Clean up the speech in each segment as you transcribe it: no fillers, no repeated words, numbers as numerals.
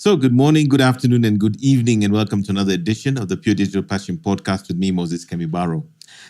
So, good morning, good afternoon, and good evening, and welcome to another edition of the Pure Digital Passion Podcast with me, Moses Kemibaro.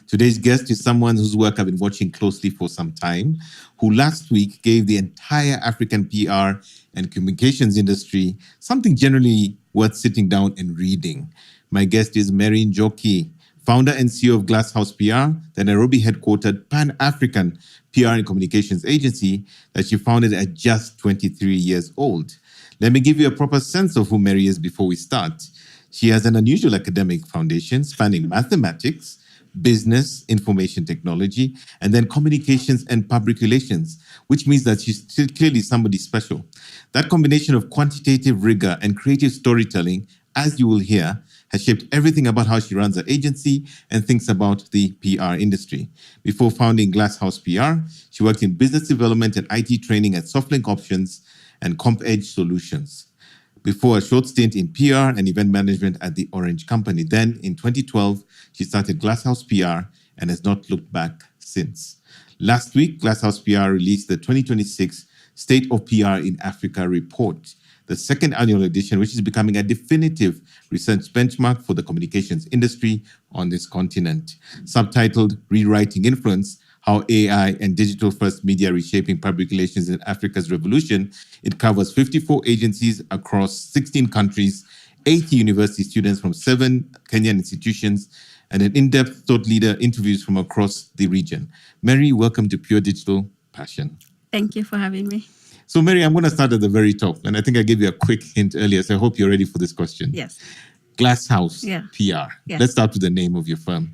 Today's guest is someone whose work I've been watching closely for some time, who last week gave the entire African PR and communications industry something generally worth sitting down and reading. My guest is Mary Njoki, founder and CEO of Glasshouse PR, the Nairobi-headquartered Pan-African PR and communications agency that she founded at just 23 years old. Let me give you a proper sense of who Mary is before we start. She has an unusual academic foundation spanning mathematics, business, information technology, and then communications and public relations, which means that she's still clearly somebody special. That combination of quantitative rigor and creative storytelling, as you will hear, has shaped everything about how she runs her agency and thinks about the PR industry. Before founding Glasshouse PR, she worked in business development and IT training at SoftLink Options and CompEdge Solutions. Before a short stint in PR and event management at the Orange Company. Then, in 2012, she started Glasshouse PR and has not looked back since. Last week, Glasshouse PR released the 2026 State of PR in Africa report, the second annual edition, which is becoming a definitive research benchmark for the communications industry on this continent. Subtitled Rewriting Influence, How AI and Digital-First Media Reshaping Public Relations in Africa's Revolution. It covers 54 agencies across 16 countries, 80 university students from 7 Kenyan institutions, and an in-depth thought leader interviews from across the region. Mary, welcome to Pure Digital Passion. Thank you for having me. So, Mary, I'm going to start at the very top, and I think I gave you a quick hint earlier, so I hope you're ready for this question. Yes. Glasshouse PR. Yes. Let's start with the name of your firm.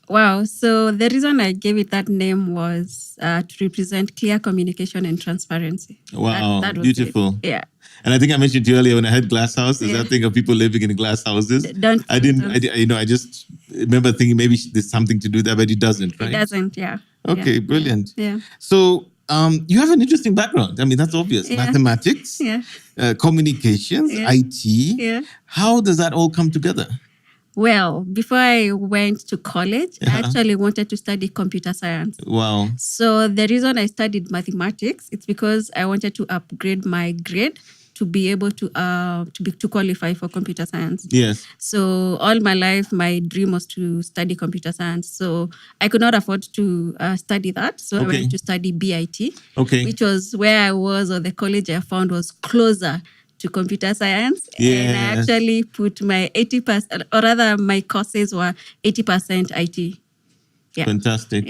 Wow. So the reason I gave it that name was to represent clear communication and transparency. Wow, that was beautiful. it. Yeah. And I think I mentioned to you earlier when I had glass house, there's that thing of people living in glass houses. I just remember thinking maybe there's something to do there, but it doesn't, right? It doesn't, yeah. Okay, brilliant. Yeah. So you have an interesting background. I mean, that's obvious. Yeah. Mathematics, communications, IT. Yeah. How does that all come together? Well, before I went to college, I actually wanted to study computer science. Wow. So the reason I studied mathematics, it's because I wanted to upgrade my grade to be able to qualify for computer science. Yes. So all my life, my dream was to study computer science. So I could not afford to study that. So I went to study BIT, which was where I was, or the college I found was closer to computer science. Yes. And I actually put my 80%, or rather my courses were 80% IT. Yeah. Fantastic.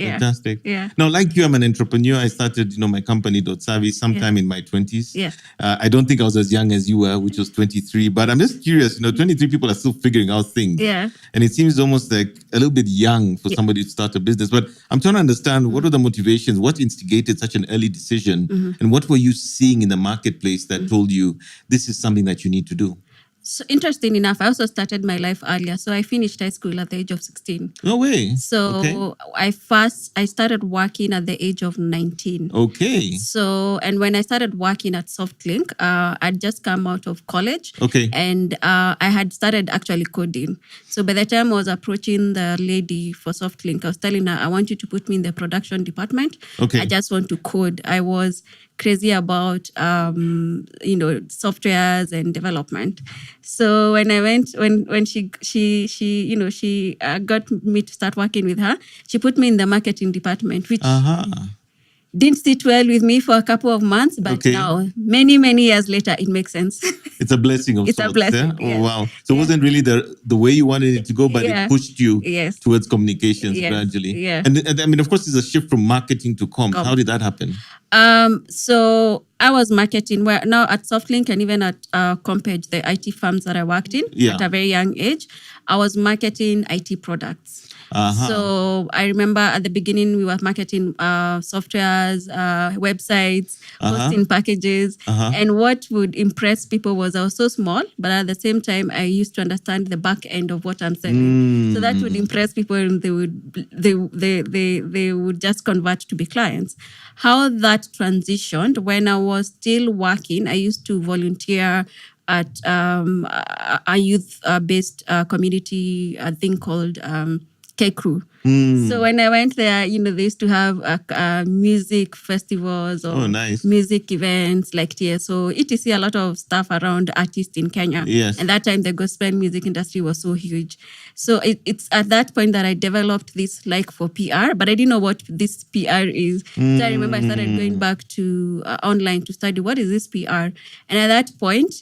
Yeah. Now, like you, I'm an entrepreneur. I started, my company, Savvy, sometime in my 20s. Yeah. I don't think I was as young as you were, which was 23. But I'm just curious, 23 people are still figuring out things. Yeah. And it seems almost like a little bit young for somebody to start a business. But I'm trying to understand, what are the motivations? What instigated such an early decision? And what were you seeing in the marketplace that told you this is something that you need to do? So interesting enough, I also started my life earlier. So I finished high school at the age of 16. No way. So I started working at the age of 19. Okay. So, and when I started working at SoftLink, I'd just come out of college. Okay. And I had started actually coding. So by the time I was approaching the lady for SoftLink, I was telling her, I want you to put me in the production department. Okay. I just want to code. I was crazy about softwares and development. So when I went, when she got me to start working with her, she put me in the marketing department, which didn't sit well with me for a couple of months, but now, many years later, it makes sense. It's a blessing of sorts. It's a blessing. Yeah? Oh, wow. So it wasn't really the way you wanted it to go, but it pushed you towards communications gradually. Yeah. And I mean, of course, it's a shift from marketing to comms. How did that happen? So I was marketing now at SoftLink and even at CompEdge, the IT firms that I worked in at a very young age. I was marketing IT products. So I remember at the beginning we were marketing softwares, websites, hosting packages. And what would impress people was I was so small, but at the same time I used to understand the back end of what I'm selling. So that would impress people, and they would just convert to be clients. How that transitioned, when I was still working, I used to volunteer at a youth-based community thing called K-Crew. So when I went there, they used to have music festivals or music events like TSO, etc. A lot of stuff around artists in Kenya. Yes. And that time the gospel music industry was so huge. So it's at that point that I developed this like for PR, but I didn't know what this PR is. So I remember I started going back to online to study what is this PR. And at that point,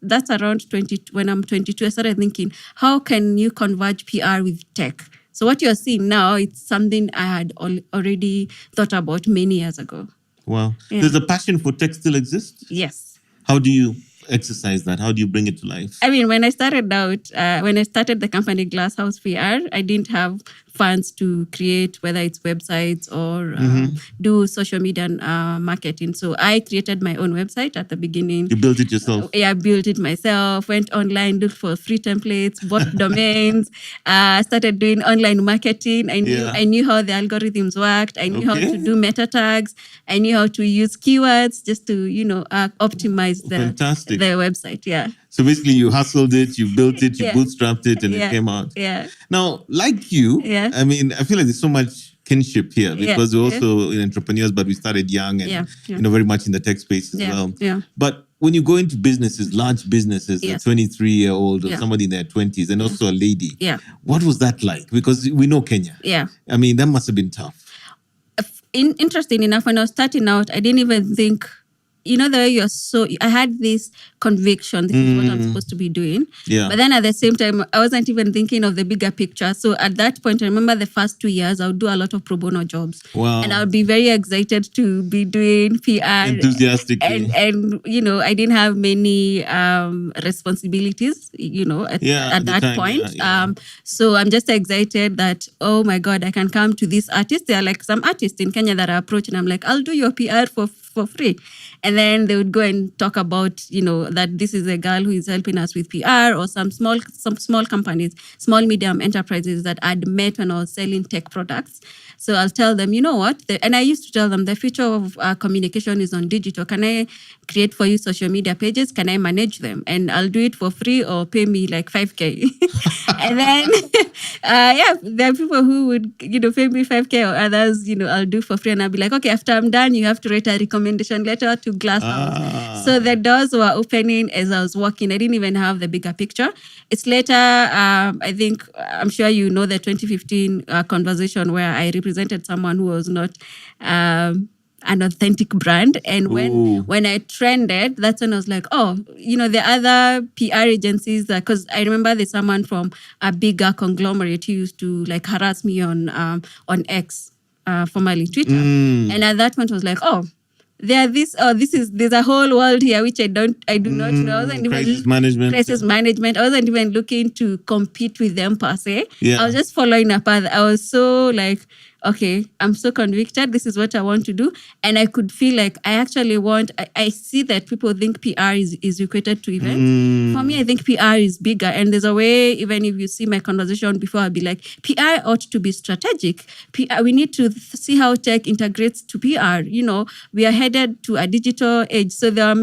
that's around 20 when I'm 22, I started thinking, how can you converge PR with tech? So what you're seeing now, it's something I had already thought about many years ago. Wow. Yeah. Does the passion for tech still exist? Yes. How do you exercise that? How do you bring it to life? I mean, when I started out, when I started the company Glasshouse PR, I didn't have funds to create, whether it's websites or do social media marketing. So I created my own website at the beginning. You built it yourself? Yeah, I built it myself, went online, looked for free templates, bought domains, started doing online marketing. I knew how the algorithms worked. I knew how to do meta tags. I knew how to use keywords just to, optimize the website. Yeah. So basically you hustled it, you built it, you bootstrapped it, and it came out. Yeah. Now, like you, I mean, I feel like there's so much kinship here because we're also entrepreneurs, but we started young and, very much in the tech space as well. Yeah. But when you go into businesses, large businesses, a 23-year-old or somebody in their 20s and also a lady, what was that like? Because we know Kenya. Yeah. I mean, that must have been tough. Interesting enough, when I was starting out, I didn't even think, the way I had this conviction, this is what I'm supposed to be doing. Yeah. But then at the same time, I wasn't even thinking of the bigger picture. So at that point, I remember the first 2 years, I would do a lot of pro bono jobs. Wow. And I would be very excited to be doing PR. Enthusiastically. And I didn't have many responsibilities, at that time, point. Yeah. So I'm just excited that, oh my God, I can come to this artist. There are like some artists in Kenya that are approaching. I'm like, I'll do your PR for free. And then they would go and talk about, that this is a girl who is helping us with PR, or some small companies, small medium enterprises that I'd met when I was selling tech products. So I'll tell them, you know what? And I used to tell them the future of communication is on digital. Can I create for you social media pages? Can I manage them? And I'll do it for free or pay me like 5K. And then, there are people who would, pay me 5K, or others, I'll do for free. And I'll be like, okay, after I'm done, you have to write a recommendation letter to Glasshouse. So the doors were opening as I was walking. I didn't even have the bigger picture. It's later, I'm sure you know the 2015 conversation where I represented someone who was not an authentic brand. And when I trended, that's when I was like, the other PR agencies, because I remember there's someone from a bigger conglomerate who used to like harass me on X, formerly Twitter. And at that point I was like, there's a whole world here which I do not know. I wasn't crisis management. I wasn't even looking to compete with them per se. Yeah. I was just following a path. I was so like, okay, I'm so convicted. This is what I want to do. And I could feel like I actually I see that people think PR is equated to events. For me, I think PR is bigger. And there's a way, even if you see my conversation before, I'll be like, PR ought to be strategic. PR, we need to see how tech integrates to PR. We are headed to a digital age. So there are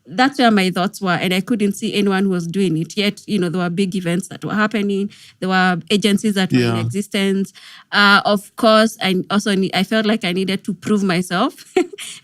that's where my thoughts were. And I couldn't see anyone who was doing it. Yet, there were big events that were happening. There were agencies that were in existence. Of course, I felt like I needed to prove myself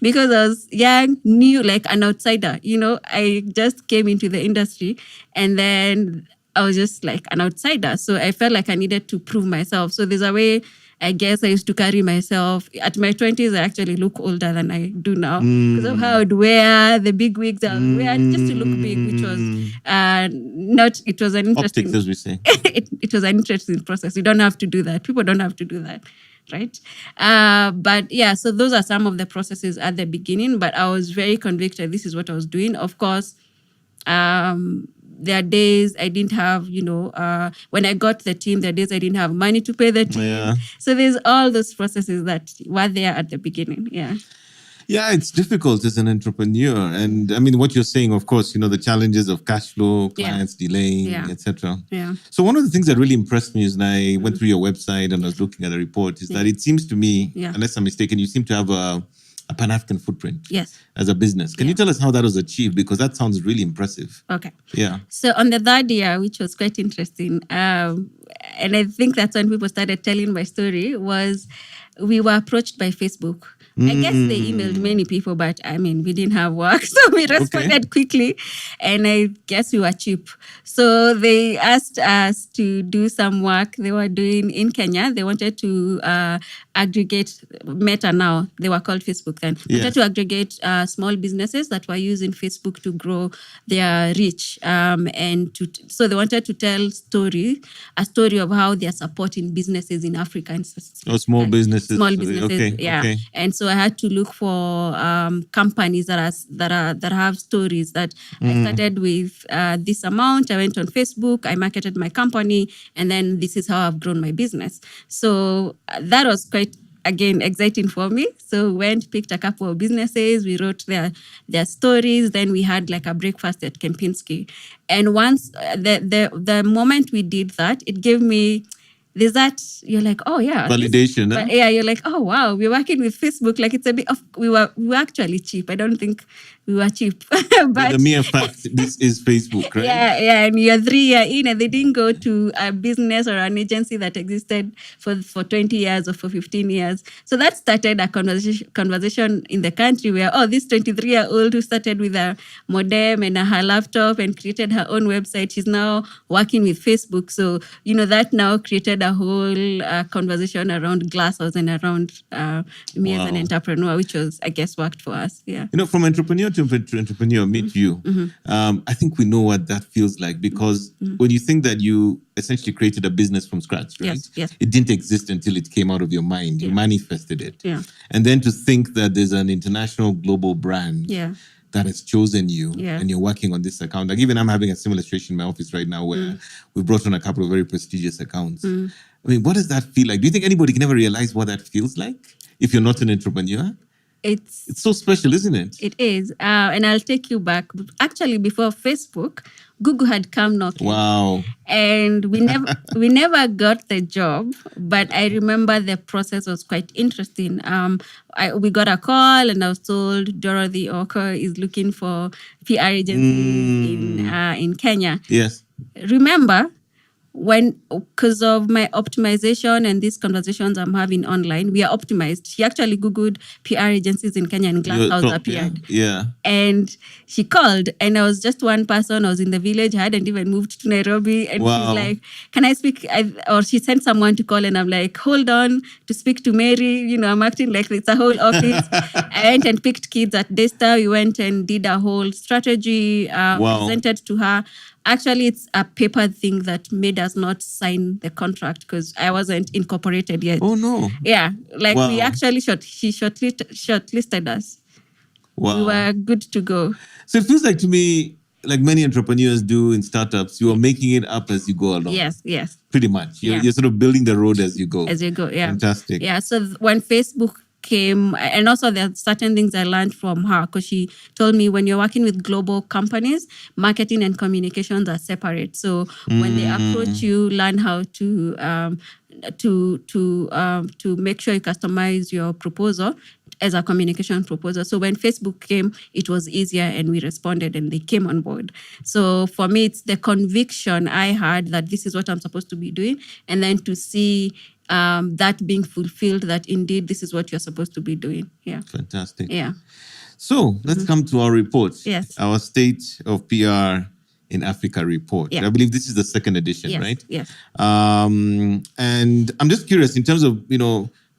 because I was young, new, like an outsider. I just came into the industry and then I was just like an outsider. So I felt like I needed to prove myself. So there's a way, I guess, I used to carry myself. At my 20s, I actually look older than I do now because of how I would wear the big wigs I would wear just to look big, which was it was an interesting... Optics, as we say. It was an interesting process. You don't have to do that. People don't have to do that, right? But yeah, so those are some of the processes at the beginning, but I was very convicted this is what I was doing. Of course, there are days I didn't have, when I got the team, there are days I didn't have money to pay the team. Yeah. So there's all those processes that were there at the beginning. Yeah. Yeah, it's difficult as an entrepreneur. And I mean, what you're saying, of course, the challenges of cash flow, clients delaying, etc. Yeah. So one of the things that really impressed me is when I went through your website and I was looking at the report is that it seems to me, unless I'm mistaken, you seem to have a Pan-African footprint. Yes. As a business. Can you tell us how that was achieved? Because that sounds really impressive. Okay. Yeah. So on the third year, which was quite interesting, and I think that's when people started telling my story, was we were approached by Facebook. I guess they emailed many people, but I mean, we didn't have work. So we responded quickly, and I guess we were cheap. So they asked us to do some work they were doing in Kenya. They wanted to aggregate Meta now. They were called Facebook then. They wanted to aggregate small businesses that were using Facebook to grow their reach. So they wanted to tell a story of how they are supporting businesses in Africa. Small businesses. Small businesses, Okay. And so I had to look for companies that have stories. That I started with this amount. I went on Facebook. I marketed my company, and then this is how I've grown my business. So that was quite, again, exciting for me. So went, picked a couple of businesses. We wrote their stories. Then we had like a breakfast at Kempinski. And once the moment we did that, it gave me. There's that, you're like, oh yeah. Validation. But yeah, you're like, oh wow, we're working with Facebook. Like it's a bit of, we were actually cheap. I don't think we were cheap. but the mere fact, this is Facebook, right? Yeah. And you're 3 years in and they didn't go to a business or an agency that existed for 20 years or for 15 years. So that started a conversation in the country where, this 23-year-old who started with a modem and her laptop and created her own website, she's now working with Facebook. So, that now created a whole conversation around Glasshouse and around me as an entrepreneur, which was, I guess, worked for us. Yeah. From entrepreneur to entrepreneur, meet you. I think we know what that feels like because when you think that you essentially created a business from scratch, right? Yes. It didn't exist until it came out of your mind. You manifested it. Yeah. And then to think that there's an international global brand that has chosen you and you're working on this account. Like even I'm having a similar situation in my office right now where we brought on a couple of very prestigious accounts. I mean, what does that feel like? Do you think anybody can ever realize what that feels like if you're not an entrepreneur? It's so special, isn't it? It is. And I'll take you back. Actually, before Facebook, Google had come knocking. Wow. And we never got the job, but I remember the process was quite interesting. We got a call and I was told Dorothy Ocker is looking for PR agencies in Kenya. Yes. Remember, because of my optimization and these conversations I'm having online, we are optimized. She actually Googled PR agencies in Kenya and Glasshouse appeared. Yeah. And she called and I was just one person. I was in the village. I hadn't even moved to Nairobi. And she's like, can I speak? Or she sent someone to call and I'm like, hold on to speak to Mary. I'm acting like it's a whole office. I went and picked kids at Daystar. We went and did a whole strategy, presented to her. Actually, it's a paper thing that made us not sign the contract because I wasn't incorporated yet. Oh, no. Yeah. We actually she shortlisted us. Wow. We were good to go. So it feels like to me, like many entrepreneurs do in startups, you are making it up as you go along. Yes. Pretty much. You're sort of building the road as you go. Yeah. Fantastic. Yeah. So when Facebook came, and also there are certain things I learned from her because she told me when you're working with global companies, marketing and communications are separate. So when they approach you, learn how to make sure you customize your proposal as a communication proposal. So when Facebook came, it was easier and we responded and they came on board. So for me, it's the conviction I had that this is what I'm supposed to be doing, and then to see that being fulfilled, that indeed this is what you're supposed to be doing. Yeah. Fantastic. Yeah. So let's come to our report. Yes. Our State of PR in Africa report. Yeah. I believe this is the second edition, right? Yes. And I'm just curious in terms of,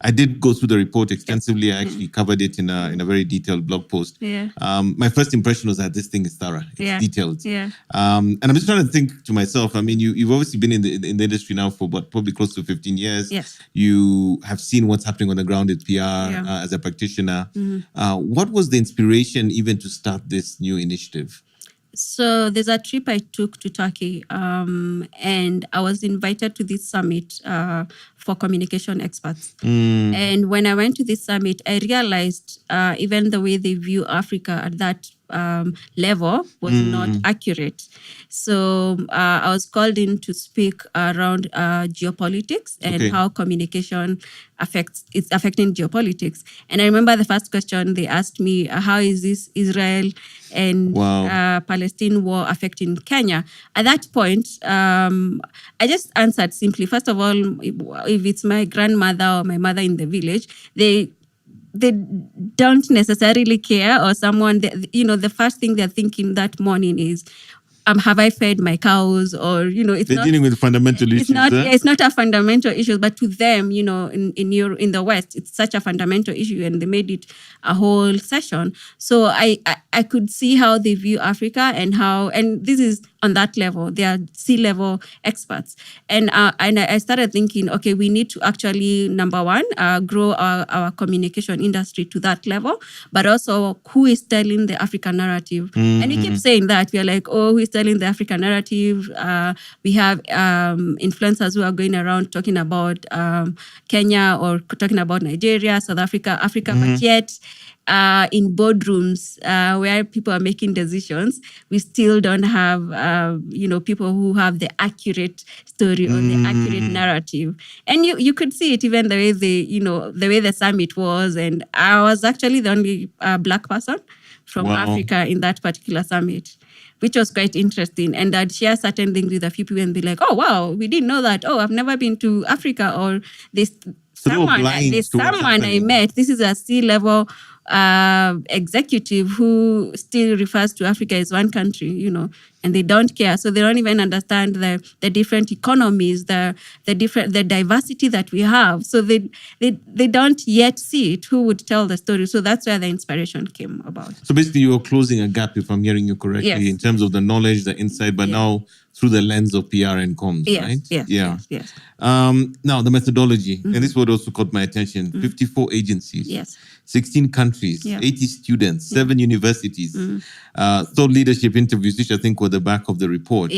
I did go through the report extensively. I actually covered it in a very detailed blog post. Yeah. My first impression was that this thing is thorough. It's detailed. Yeah. And I'm just trying to think to myself, I mean, you've obviously been in the industry now for probably close to 15 years. Yes. You have seen what's happening on the ground with PR as a practitioner. What was the inspiration even to start this new initiative? So there's a trip I took to Turkey, and I was invited to this summit for communication experts. And when I went to this summit, I realized even the way they view Africa at that level was not accurate. So I was called in to speak around geopolitics and how communication it's affecting geopolitics. And I remember the first question they asked me, how is this Israel and Palestine war affecting Kenya? At that point, I just answered simply, first of all, if it's my grandmother or my mother in the village, they don't necessarily care, or someone, the first thing they're thinking that morning is, have I fed my cows? Or, they're dealing with fundamental issues. It's not a fundamental issue, but to them, in the West, it's such a fundamental issue, and they made it a whole session. So I could see how they view Africa and this is on that level. They are C-level experts. And I started thinking, okay, we need to actually, number one, grow our communication industry to that level, but also who is telling the African narrative. And we keep saying that. We are like, oh, who is telling the African narrative? We have influencers who are going around talking about Kenya or talking about Nigeria, South Africa, but yet in boardrooms where people are making decisions, we still don't have, people who have the accurate story or the accurate narrative. And you could see it even the way the way the summit was. And I was actually the only Black person from Africa in that particular summit, which was quite interesting. And I'd share certain things with a few people and be like, oh, wow, we didn't know that. Oh, I've never been to Africa. Or someone I met, this is a C-level executive who still refers to Africa as one country, and they don't care. So they don't even understand the different economies, the diversity that we have. So they don't yet see it. Who would tell the story? So that's where the inspiration came about. So basically, you were closing a gap, if I'm hearing you correctly, in terms of the knowledge, the insight, but now through the lens of PR and comms, right? Yes. Now, the methodology, and this word also caught my attention, 54 agencies, 16 countries, 80 students, 7 universities, thought leadership interviews, which I think were the back of the report.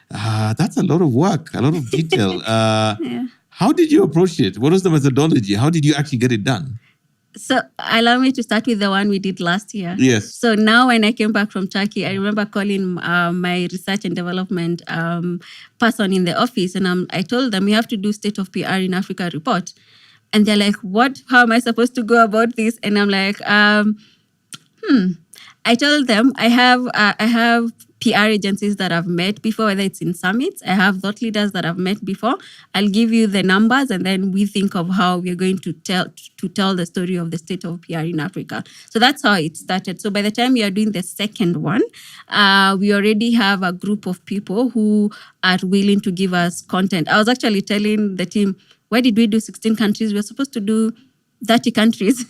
That's a lot of work, a lot of detail. How did you approach it? What was the methodology? How did you actually get it done? So allow me to start with the one we did last year. Yes. So now when I came back from Turkey, I remember calling my research and development person in the office, and I told them we have to do State of PR in Africa report. And they're like, what? How am I supposed to go about this? And I'm like, I told them I have PR agencies that I've met before, whether it's in summits. I have thought leaders that I've met before. I'll give you the numbers, and then we think of how we're going to tell the story of the state of PR in Africa. So that's how it started. So by the time we are doing the second one, we already have a group of people who are willing to give us content. I was actually telling the team, why did we do 16 countries? We're supposed to do 30 countries.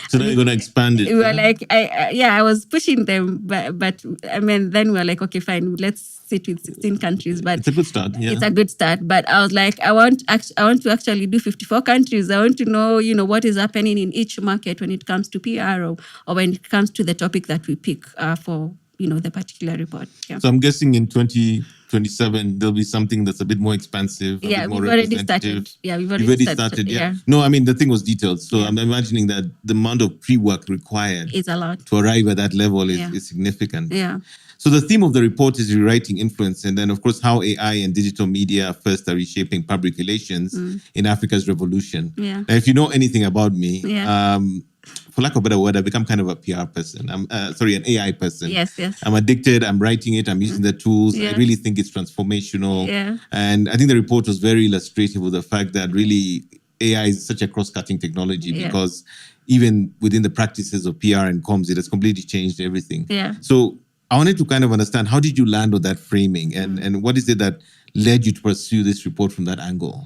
So now you're going to expand it. We were like, I was pushing them, but I mean, then we were like, okay, fine, let's sit with 16 countries. But it's a good start. Yeah. It's a good start. But I was like, I want to actually do 54 countries. I want to know, what is happening in each market when it comes to PR or when it comes to the topic that we pick for, the particular report. Yeah. So I'm guessing in 2027, there'll be something that's a bit more expansive. Yeah, we've already started. Yeah, we've already started. Yeah. No, I mean, the thing was detailed. So I'm imagining that the amount of pre-work required is a lot to arrive at that level is significant. Yeah. So the theme of the report is rewriting influence, and then, of course, how AI and digital media first are reshaping public relations in Africa's revolution. Yeah. Now, if you know anything about me, for lack of a better word, I've become kind of a PR person. I'm an AI person. Yes. I'm addicted. I'm writing it. I'm using the tools. I really think it's transformational. Yeah. And I think the report was very illustrative of the fact that really AI is such a cross-cutting technology because even within the practices of PR and comms, it has completely changed everything. Yeah. So I wanted to kind of understand, how did you land on that framing, and what is it that led you to pursue this report from that angle?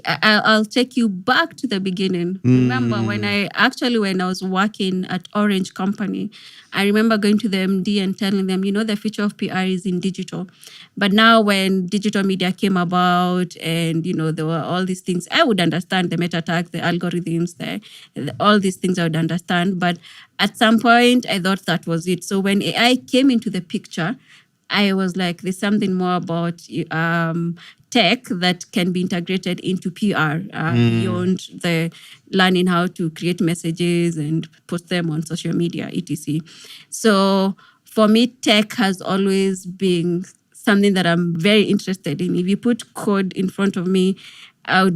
I'll take you back to the beginning. Remember when I was working at Orange Company, I remember going to the MD and telling them, the future of PR is in digital. But now when digital media came about and, there were all these things, I would understand the meta tags, the algorithms, all these things I would understand. But at some point, I thought that was it. So when AI came into the picture, I was like, there's something more about tech that can be integrated into PR beyond the learning how to create messages and post them on social media, etc. So for me, tech has always been something that I'm very interested in. If you put code in front of me, I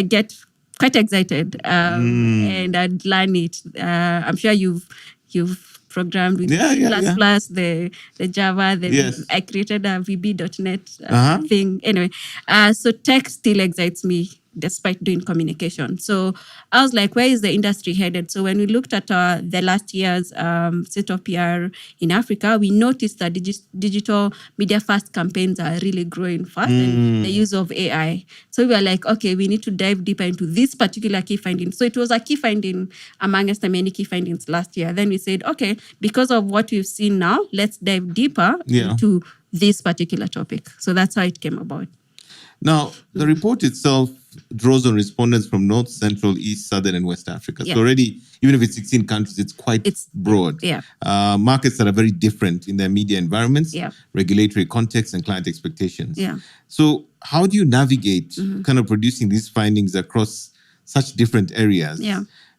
get quite excited and I'd learn it. I'm sure you've programmed with plus the Java. I created a VB.NET thing. Anyway, so tech still excites me despite doing communication. So I was like, where is the industry headed? So when we looked at the last year's state of PR in Africa, we noticed that digital media first campaigns are really growing fast and the use of AI. So we were like, okay, we need to dive deeper into this particular key finding. So it was a key finding amongst the many key findings last year. Then we said, okay, because of what we've seen now, let's dive deeper into this particular topic. So that's how it came about. Now, the report itself draws on respondents from North, Central, East, Southern, and West Africa. So already, even if it's 16 countries, it's quite broad. Markets that are very different in their media environments, regulatory context, and client expectations. So how do you navigate kind of producing these findings across such different areas?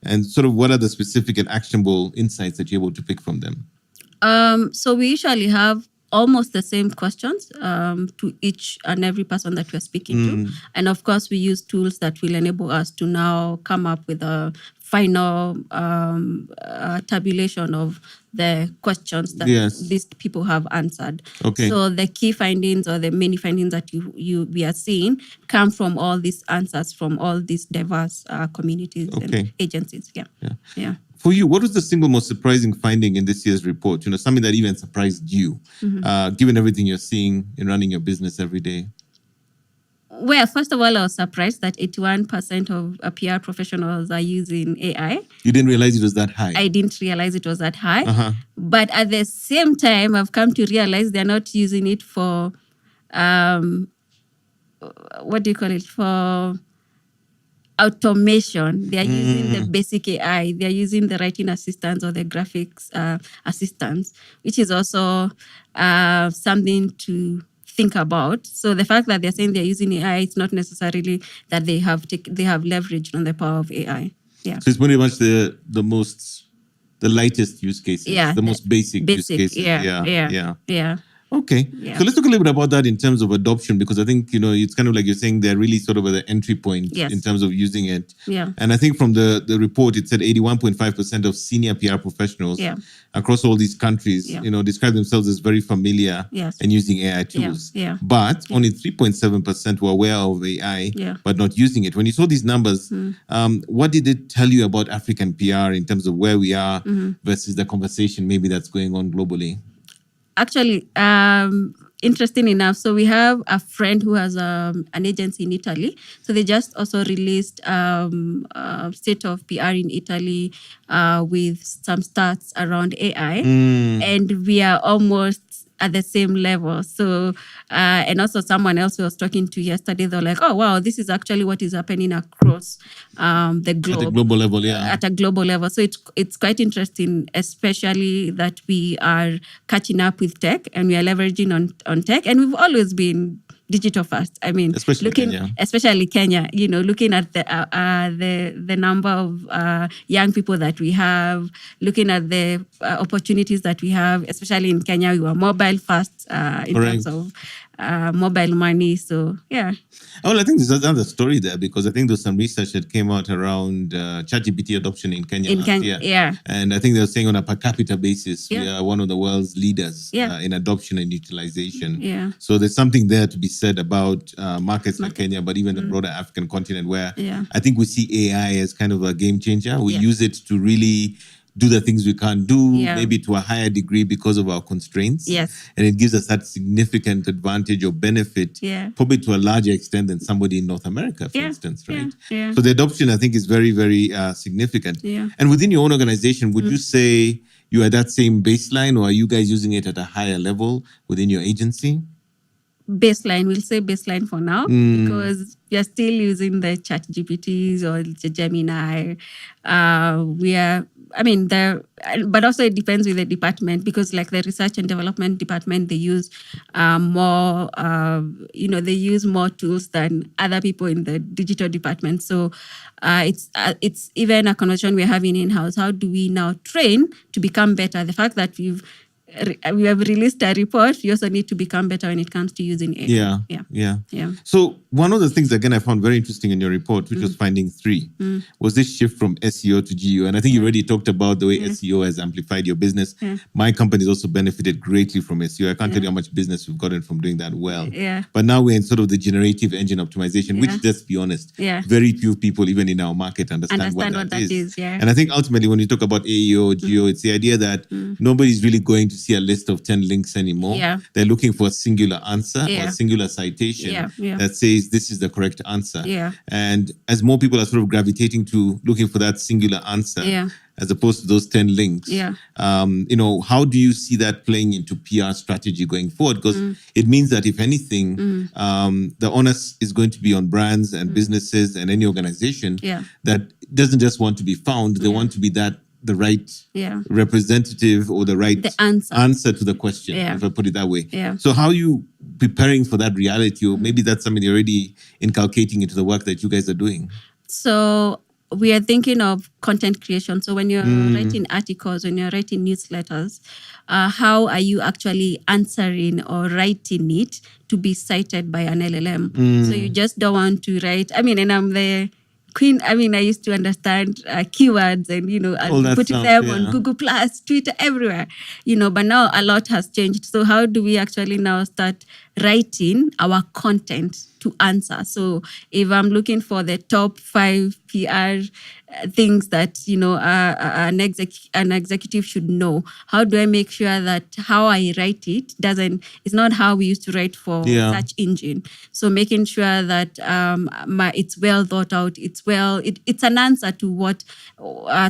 And sort of what are the specific and actionable insights that you're able to pick from them? So we usually have almost the same questions to each and every person that we're speaking to. And of course, we use tools that will enable us to now come up with a final tabulation of the questions that these people have answered. So the key findings or the many findings that we are seeing come from all these answers from all these diverse communities and agencies. For you, what was the single most surprising finding in this year's report? Something that even surprised you, given everything you're seeing in running your business every day? Well, first of all, I was surprised that 81% of PR professionals are using AI. You didn't realize it was that high? I didn't realize it was that high. But at the same time, I've come to realize they're not using it for, for automation. They are using the basic AI. They are using the writing assistants or the graphics assistants, which is also something to think about. So the fact that they're saying they're using AI, it's not necessarily that they have leveraged on the power of AI. So it's pretty much the lightest use cases, the most basic use cases. Okay. So let's talk a little bit about that in terms of adoption, because I think, it's kind of like you're saying they're really sort of at the entry point in terms of using it. And I think from the report, it said 81.5% of senior PR professionals across all these countries, describe themselves as very familiar and using AI tools. But only 3.7% were aware of AI, but not using it. When you saw these numbers, what did it tell you about African PR in terms of where we are versus the conversation maybe that's going on globally? Actually, interesting enough, so we have a friend who has an agency in Italy. So they just also released state of PR in Italy with some stats around AI. And we are almost at the same level. So, and also someone else who was talking to yesterday, they're like, oh, wow, this is actually what is happening across the globe. At a global level, At a global level. So it's quite interesting, especially that we are catching up with tech and we are leveraging on tech. And we've always been digital first. I mean, especially Kenya, looking at the number of young people that we have, looking at the opportunities that we have, especially in Kenya, we were mobile first in terms of mobile money. So, Well, I think there's another story there, because I think there's some research that came out around ChatGPT adoption in Kenya last year. And I think they were saying on a per capita basis, we are one of the world's leaders in adoption and utilization. So there's something there to be said about markets like Kenya, but even the broader African continent, where I think we see AI as kind of a game changer. We use it to really do the things we can't do, maybe to a higher degree because of our constraints. And it gives us that significant advantage or benefit, probably to a larger extent than somebody in North America, for instance, right? So the adoption, I think, is very, very significant. And within your own organization, would you say you are at that same baseline, or are you guys using it at a higher level within your agency? baseline. We'll say baseline for now because we are still using the chat GPTs or the Gemini. But also it depends with the department because like the research and development department, they use more, they use more tools than other people in the digital department. So it's even a conversation we're having in-house. How do we now train to become better? The fact that we have released a report, we also need to become better when it comes to using AI. Yeah. So one of the things, again, I found very interesting in your report, which was finding 3, was this shift from SEO to GEO. And I think you already talked about the way SEO has amplified your business. My company has also benefited greatly from SEO. I can't tell you how much business we've gotten from doing that well. But now we're in sort of the generative engine optimization, which, let's be honest, very few people, even in our market, understand what that is. And I think ultimately, when you talk about AEO or GEO, it's the idea that nobody's really going to see a list of 10 links anymore. They're looking for a singular answer or a singular citation that says this is the correct answer. And as more people are sort of gravitating to looking for that singular answer, as opposed to those 10 links, how do you see that playing into PR strategy going forward? Because it means that if anything, the onus is going to be on brands and businesses and any organization that doesn't just want to be found, they want to be the right representative or the right answer to the question, if I put it that way. So how are you preparing for that reality? Or maybe that's something you're already inculcating into the work that you guys are doing. So we are thinking of content creation. So when you're writing articles, when you're writing newsletters, how are you actually answering or writing it to be cited by an LLM? So you just don't want to write, and I'm the queen. I used to understand keywords and put them on Google Plus, Twitter, everywhere, but now a lot has changed. So how do we actually now start writing our content to answer? So if I'm looking for the top 5 PR things that an executive should know, how do I make sure that how I write it's not how we used to write for search engine? So making sure that it's well thought out, it's an answer to what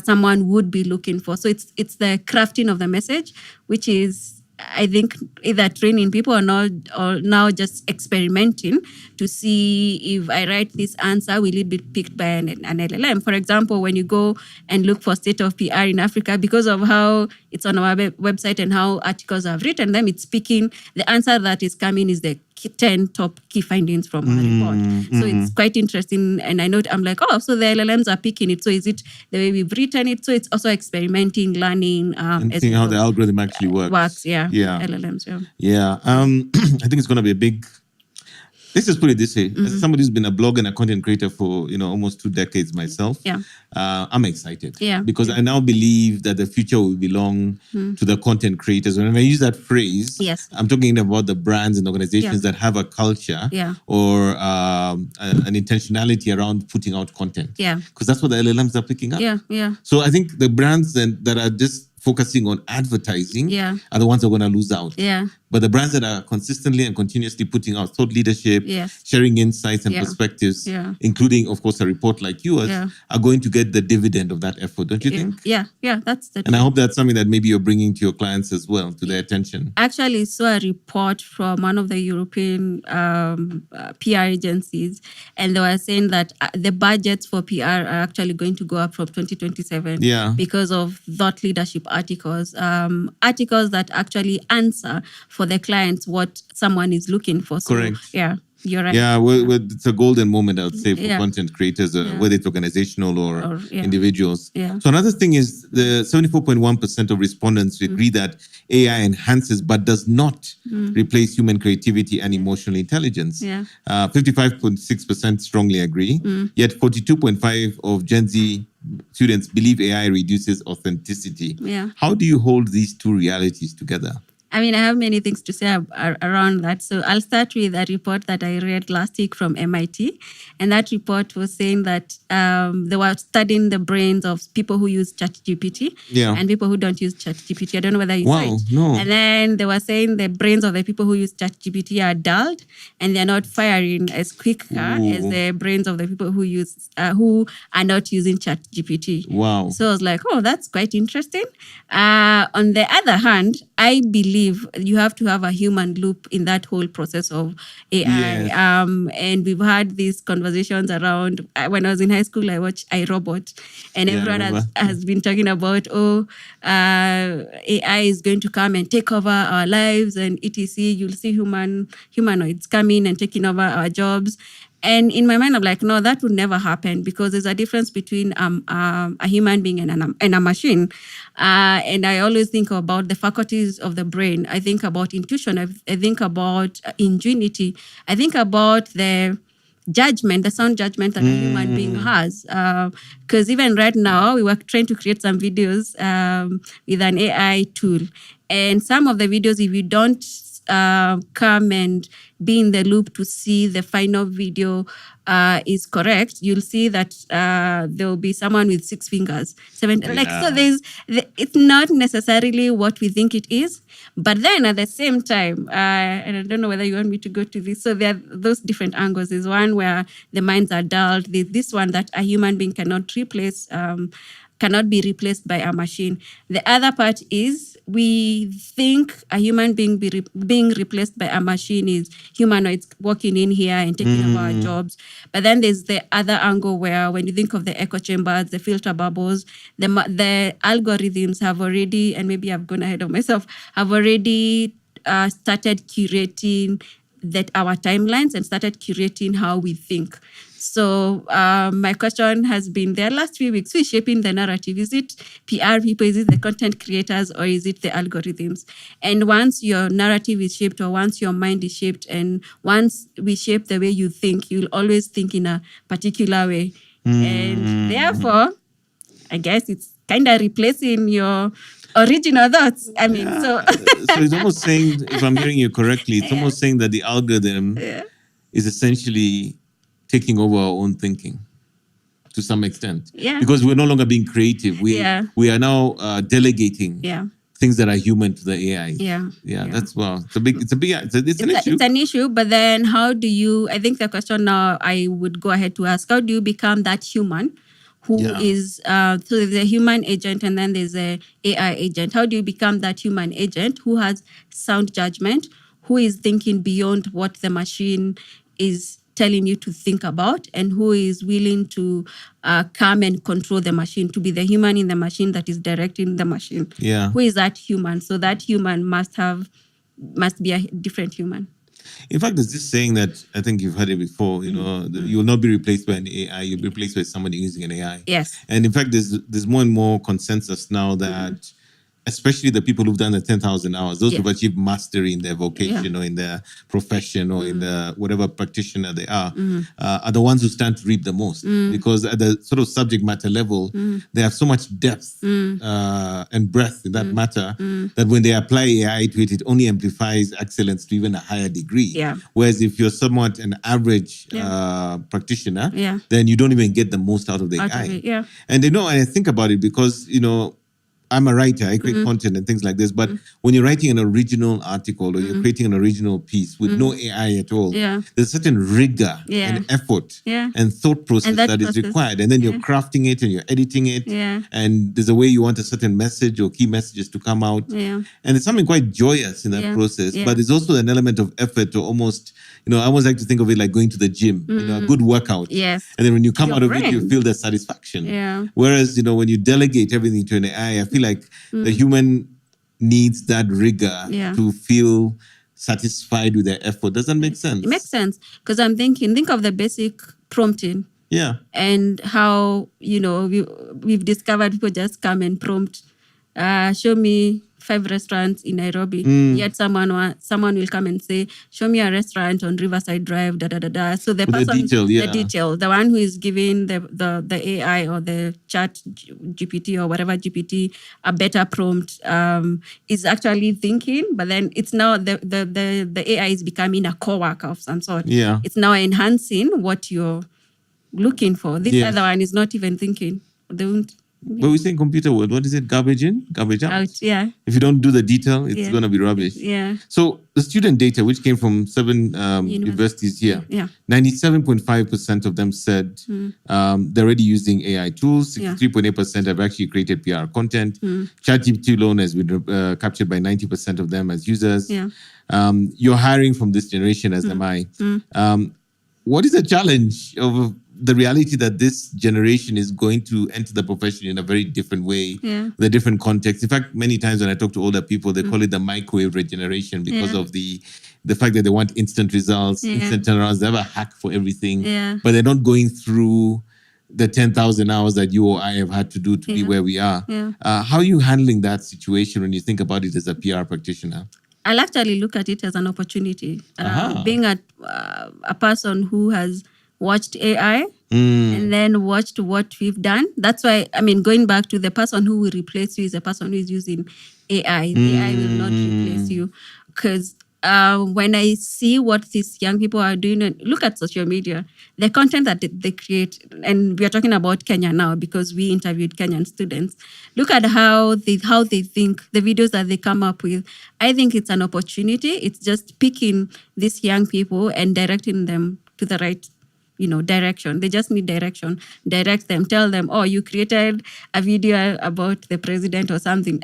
someone would be looking for. So it's the crafting of the message, which is, I think, either training people or now just experimenting to see if I write this answer, will it be picked by an LLM? For example, when you go and look for state of PR in Africa, because of how it's on our website and how articles have written them, it's picking the answer that is coming is the 10 top key findings from our report. So it's quite interesting. And I know I'm like, so the LLMs are picking it. So is it the way we've written it? So it's also experimenting, learning. And seeing how the algorithm actually works. LLMs, I think it's going to be a big... Let's just put it this way. As somebody who's been a blogger and a content creator for almost 2 decades myself, I'm excited because I now believe that the future will belong to the content creators. When I use that phrase, I'm talking about the brands and organizations that have a culture or an intentionality around putting out content. Because that's what the LLMs are picking up. So I think the brands that are just focusing on advertising are the ones that are going to lose out. But the brands that are consistently and continuously putting out thought leadership, sharing insights and perspectives, including, of course, a report like yours, are going to get the dividend of that effort, don't you think? That's the And I hope that's something that maybe you're bringing to your clients as well, to their attention. Actually, saw a report from one of the European PR agencies, and they were saying that the budgets for PR are actually going to go up from 2027 because of thought leadership articles that actually answer for the clients what someone is looking for. So, correct. You're right. It's a golden moment, I would say, for content creators, whether it's organizational or individuals. So another thing is the 74.1% of respondents agree that AI enhances but does not replace human creativity and emotional intelligence. 55.6% strongly agree, yet 42.5% of Gen Z students believe AI reduces authenticity. How do you hold these two realities together? I have many things to say around that. So I'll start with a report that I read last week from MIT. And that report was saying that they were studying the brains of people who use ChatGPT and people who don't use ChatGPT. I don't know whether you saw it. No. And then they were saying the brains of the people who use ChatGPT are dulled and they're not firing as quicker as the brains of the people who are not using ChatGPT. Wow. So I was like, that's quite interesting. On the other hand, I believe believe you have to have a human loop in that whole process of AI. Yes. And we've had these conversations around, when I was in high school, I watched iRobot, and everyone has been talking about, AI is going to come and take over our lives and etc. You'll see humanoids coming and taking over our jobs. And in my mind, I'm like, no, that would never happen, because there's a difference between a human being and a machine. And I always think about the faculties of the brain. I think about intuition. I think about ingenuity. I think about the judgment, the sound judgment that a human being has. Because even right now, we were trying to create some videos with an AI tool. And some of the videos, if you don't come and be in the loop to see the final video is correct, you'll see that there will be someone with 6 fingers, 7. Like, so it's not necessarily what we think it is. But then at the same time, and I don't know whether you want me to go to this. So there are those different angles. There's one where the minds are dulled. There's this one that a human being cannot replace. Cannot be replaced by a machine. The other part is we think a human being being replaced by a machine is humanoids walking in here and taking over our jobs. But then there's the other angle where when you think of the echo chambers, the filter bubbles, the algorithms have already, and maybe I've gone ahead of myself, have already started curating our timelines and started curating how we think. So my question has been, the last few weeks, who is shaping the narrative? Is it PR people? Is it the content creators? Or is it the algorithms? And once your narrative is shaped, or once your mind is shaped, and once we shape the way you think, you'll always think in a particular way. And therefore, I guess it's kind of replacing your original thoughts. I mean, so it's almost saying, if I'm hearing you correctly, it's almost saying that the algorithm is essentially taking over our own thinking to some extent. Yeah. Because we're no longer being creative. We are now delegating things that are human to the AI. Yeah. That's it's an issue. It's an issue, but then how do you, I think the question now I would go ahead to ask, how do you become that human who is, so there's a human agent and then there's a AI agent. How do you become that human agent who has sound judgment, who is thinking beyond what the machine is telling you to think about, and who is willing to come and control the machine, to be the human in the machine that is directing the machine? Who is that human? So that human must be a different human. In fact, there's this saying that I think you've heard it before, you will not be replaced by an AI, you'll be replaced by somebody using an AI. Yes. And in fact, there's more and more consensus now that especially the people who've done the 10,000 hours, those who've achieved mastery in their vocation or in their profession or in the whatever practitioner they are the ones who stand to reap the most. Because at the sort of subject matter level, they have so much depth and breadth in that matter that when they apply AI to it, it only amplifies excellence to even a higher degree. Whereas if you're somewhat an average practitioner, then you don't even get the most out of the AI. And I think about it because, I'm a writer, I create content and things like this, but when you're writing an original article or you're creating an original piece with no AI at all, there's a certain rigor and effort and thought process that is required. And then you're crafting it and you're editing it. And there's a way you want a certain message or key messages to come out. And it's something quite joyous in that process. But there's also an element of effort to almost, I always like to think of it like going to the gym, a good workout. And then when you come out of it, you feel the satisfaction. Whereas, when you delegate everything to an AI, I feel like the human needs that rigor to feel satisfied with their effort. Does that make sense? It makes sense. Because I'm think of the basic prompting. And how, we've discovered people just come and prompt, show me 5 restaurants in Nairobi. Yet someone will come and say, show me a restaurant on Riverside Drive, So the person, the detail, the one who is giving the AI or the chat GPT or whatever GPT a better prompt is actually thinking, but then it's now the AI is becoming a co-worker of some sort. It's now enhancing what you're looking for. This other one is not even thinking. They won't. But we say in computer world, what is it? Garbage in, garbage out. Yeah. If you don't do the detail, it's going to be rubbish. Yeah. So the student data, which came from 7 universities here, 97.5% of them said they're already using AI tools. 63.8% have actually created PR content. ChatGPT alone has been captured by 90% of them as users. You're hiring from this generation, as am I. What is the challenge of the reality that this generation is going to enter the profession in a very different way, the different context? In fact, many times when I talk to older people, they call it the microwave generation because of the fact that they want instant results, instant turnarounds. They have a hack for everything, but they're not going through the 10,000 hours that you or I have had to do to be where we are. How are you handling that situation when you think about it as a PR practitioner? I'll actually look at it as an opportunity. Being a person who has watched AI and then watched what we've done. That's why, going back to the person who will replace you is a person who is using AI. The AI will not replace you. Because when I see what these young people are doing, and look at social media, the content that they create, and we are talking about Kenya now because we interviewed Kenyan students. Look at how they think, the videos that they come up with. I think it's an opportunity. It's just picking these young people and directing them to the right direction. They just need direction. Direct them. Tell them, oh, you created a video about the president or something.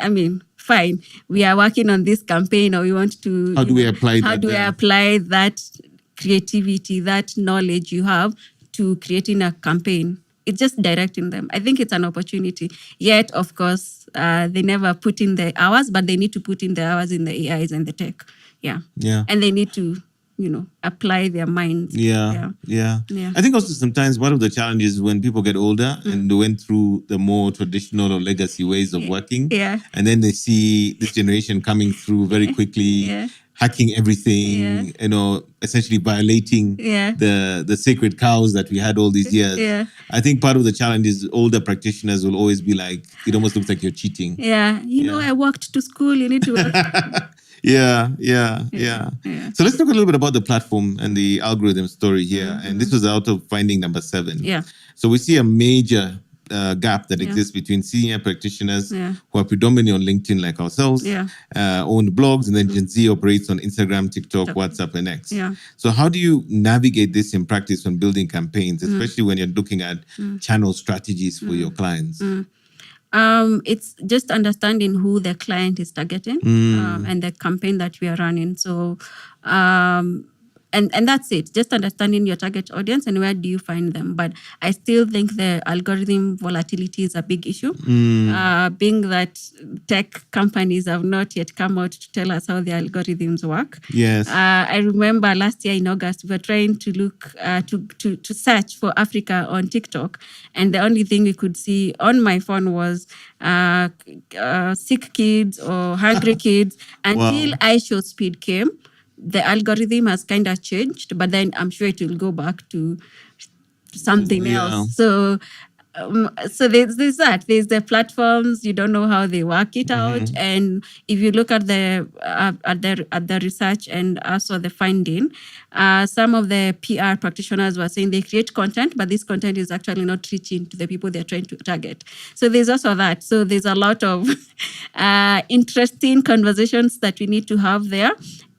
Fine. We are working on this campaign, or we want to. How do we apply that creativity, that knowledge you have to creating a campaign? It's just directing them. I think it's an opportunity. Yet, of course, they never put in the hours, but they need to put in the hours in the AIs and the tech. Yeah. And they need to apply their minds. Yeah. I think also sometimes one of the challenges when people get older and they went through the more traditional or legacy ways of working, and then they see this generation coming through very quickly, hacking everything, essentially violating the sacred cows that we had all these years. I think part of the challenge is older practitioners will always be like, it almost looks like you're cheating. I walked to school, you need to work. Yeah. So let's talk a little bit about the platform and the algorithm story here. And this was out of finding number 7. So we see a major gap that exists between senior practitioners who are predominantly on LinkedIn like ourselves, own blogs, and then Gen Z operates on Instagram, TikTok, WhatsApp, and X. So how do you navigate this in practice when building campaigns, especially when you're looking at channel strategies for your clients? It's just understanding who the client is targeting and the campaign that we are running. So, and that's it. Just understanding your target audience and where do you find them. But I still think the algorithm volatility is a big issue. Being that tech companies have not yet come out to tell us how the algorithms work. I remember last year in August, we were trying to look to search for Africa on TikTok, and the only thing we could see on my phone was sick kids or hungry kids until iShowSpeed came. The algorithm has kind of changed, but then I'm sure it will go back to something else. So there's that. There's the platforms. You don't know how they work it out, and if you look at the research and also the finding, some of the PR practitioners were saying they create content, but this content is actually not reaching to the people they're trying to target. So there's also that. So there's a lot of interesting conversations that we need to have there.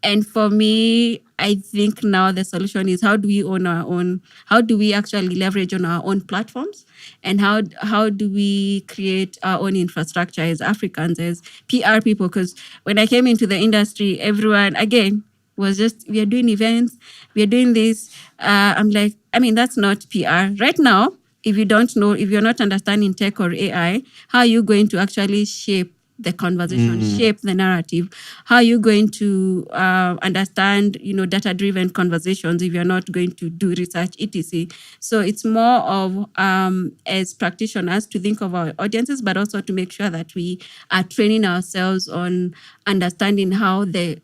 And for me, I think now the solution is how do we own our own? How do we actually leverage on our own platforms? And how do we create our own infrastructure as Africans, as PR people? Because when I came into the industry, everyone, again, was just, we are doing events, we are doing this. I'm like, that's not PR. Right now, if you don't know, if you're not understanding tech or AI, how are you going to actually shape the conversation, shape the narrative? How are you going to understand, data-driven conversations if you're not going to do research, etc.? So it's more of, as practitioners, to think of our audiences, but also to make sure that we are training ourselves on understanding how the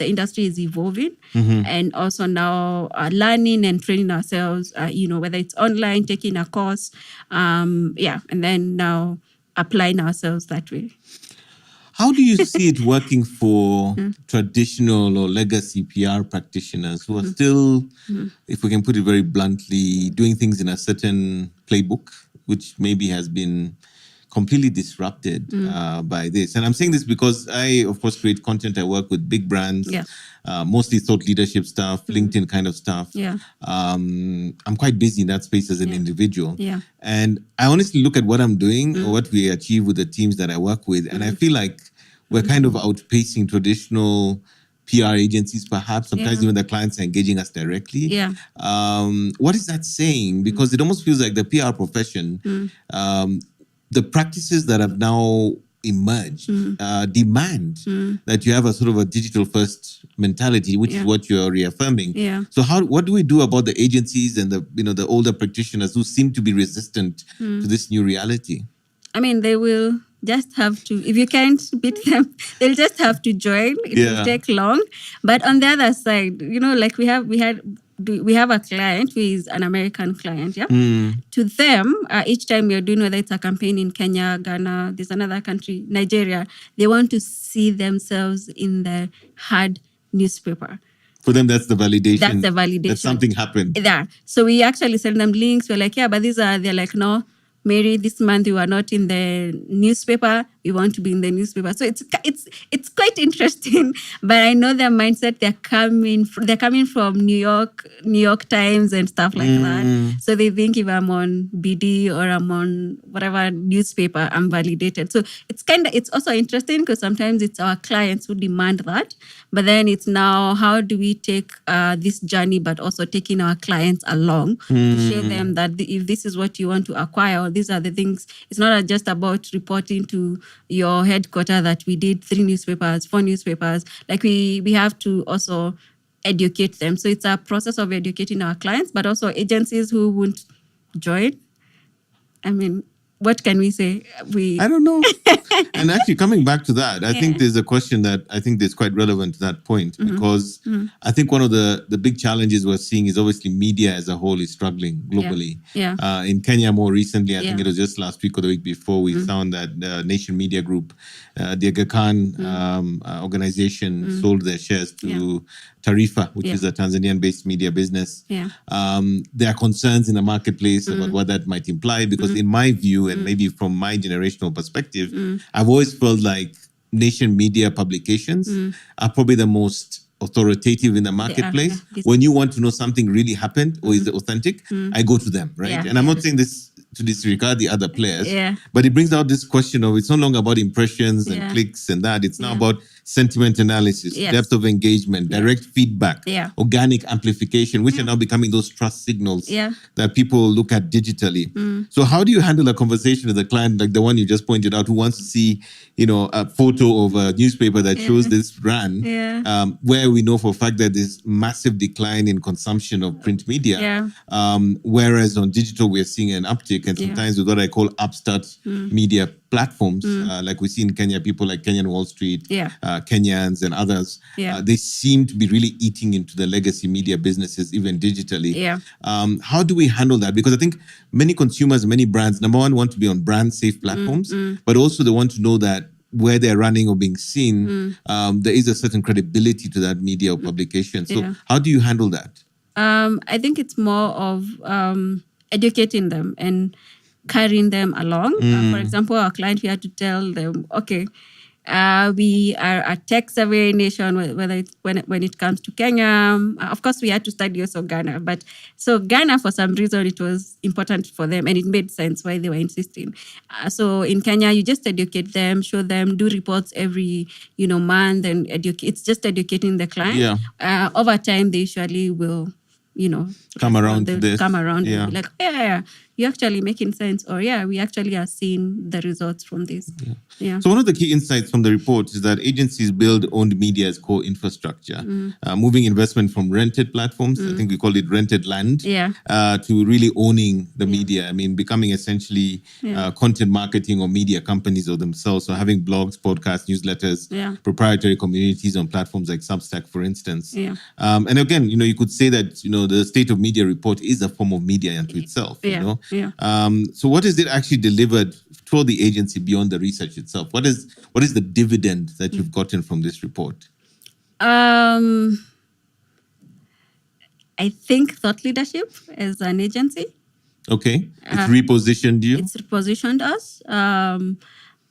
industry is evolving, and also now learning and training ourselves, whether it's online, taking a course, and then now applying ourselves that way. How do you see it working for traditional or legacy PR practitioners who are still, if we can put it very bluntly, doing things in a certain playbook, which maybe has been completely disrupted by this. And I'm saying this because I, of course, create content. I work with big brands, mostly thought leadership stuff, LinkedIn kind of stuff. I'm quite busy in that space as an individual. And I honestly look at what I'm doing or what we achieve with the teams that I work with. And I feel like we're kind of outpacing traditional PR agencies, perhaps. Sometimes even the clients are engaging us directly. What is that saying? Because it almost feels like the PR profession, the practices that have now emerged demand that you have a sort of a digital first mentality, which is what you're reaffirming. So what do we do about the agencies and the older practitioners who seem to be resistant to this new reality? I mean, they will just have to, if you can't beat them, they'll just have to join. It will take long. But on the other side, like we have a client who is an American client, To them, each time you're doing, whether it's a campaign in Kenya, Ghana, there's another country, Nigeria, they want to see themselves in the hard newspaper. For them, that's the validation. That's the validation. That something happened. Yeah. So we actually send them links. We're like, but they're like, no, Mary, this month you are not in the newspaper. We want to be in the newspaper. So it's quite interesting. But I know their mindset. They're coming from New York Times and stuff like that. So they think if I'm on BD or I'm on whatever newspaper, I'm validated. So it's also interesting because sometimes it's our clients who demand that. But then it's now, how do we take this journey, but also taking our clients along to show them that if this is what you want to acquire, or these are the things, it's not just about reporting to your headquarters that we did 4 newspapers. Like we have to also educate them. So it's a process of educating our clients, but also agencies who won't join. I mean, what can we say? I don't know. And actually, coming back to that, I think there's a question that I think is quite relevant to that point, because I think one of the big challenges we're seeing is obviously media as a whole is struggling globally. In Kenya, more recently, I think it was just last week or the week before, we found that Nation Media Group, the Aga Khan organization, sold their shares to Tarifa, which is a Tanzanian-based media business. There are concerns in the marketplace about what that might imply, because in my view, and maybe from my generational perspective, I've always felt like nation media publications are probably the most authoritative in the marketplace. When you want to know something really happened or is authentic, I go to them, right? And I'm not saying this to disregard the other players, but it brings out this question of, it's no longer about impressions and clicks and that. It's now about sentiment analysis, depth of engagement, direct feedback, organic amplification, which are now becoming those trust signals that people look at digitally. So how do you handle a conversation with a client like the one you just pointed out, who wants to see, a photo of a newspaper that shows this brand, where we know for a fact that there's massive decline in consumption of print media, whereas on digital we're seeing an uptick, and sometimes with what I call upstart media platforms, like we see in Kenya, people like Kenyan Wall Street, Kenyans and others, they seem to be really eating into the legacy media businesses, even digitally. How do we handle that? Because I think many consumers, many brands, number one, want to be on brand safe platforms, but also they want to know that where they're running or being seen, there is a certain credibility to that media or publication. So how do you handle that? I think it's more of educating them and carrying them along. For example, our client, we had to tell them, okay, we are a tech survey nation, whether it's when it comes to Kenya. Of course, we had to study also Ghana. But so Ghana, for some reason, it was important for them and it made sense why they were insisting. So in Kenya, you just educate them, show them, do reports every month, and educate. It's just educating the client. Over time, they usually will come around to this. Come around and be like, you're actually making sense, or we actually are seeing the results from this. So one of the key insights from the report is that agencies build owned media as core infrastructure, moving investment from rented platforms, I think we call it rented land, to really owning the media. I mean, becoming essentially content marketing or media companies of themselves. So having blogs, podcasts, newsletters, proprietary communities on platforms like Substack, for instance. And again, you could say that, the State of Media report is a form of media unto itself, So what is it actually delivered for the agency beyond the research itself? What is the dividend that you've gotten from this report? I think thought leadership as an agency. Okay. It's repositioned you. It's repositioned us.